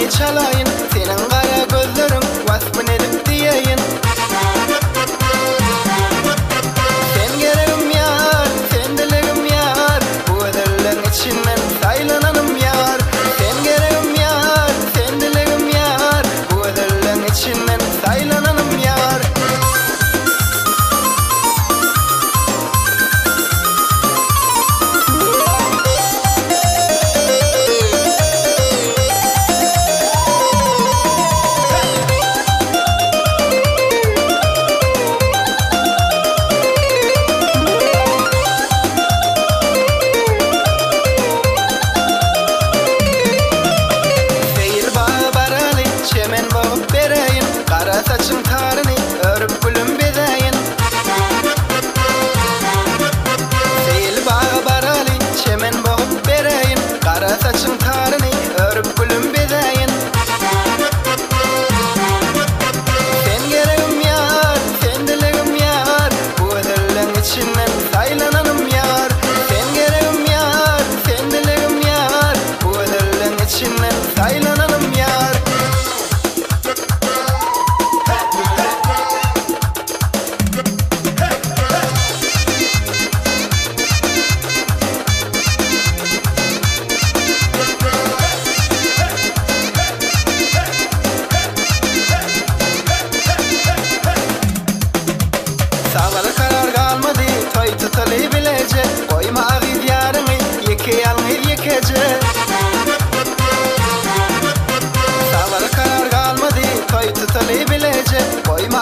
Kapını çalayın, senin kara gözlerin vasfın edip diyeyin. Sen gereğim yar, sen dileğim yar, bu ödülün içinden saylananım yar. Sen gereğim yar, sen dileğim yar, bu ödülün içinden saylananım yar. Çemen boğup bereyin, kara saçın tarını örüp gülüm bedeyin. Seyil bağı baralı, çemen boğup bereyin, kara saçın tarını örüp gülüm bedeyin. Sen gereğim yar, sen dileğim yar, bu ödülün içinden saylananım yar. Sen gereğim yar, sen dileğim yar, bu ödülün içinden saylananım yar. Sağlar karar kalmadı, toy tutalı bilecek. Koyma ağız yarını, yeke alır yekece. Sağlar karar kalmadı, toy tutalı bilecek. Koyma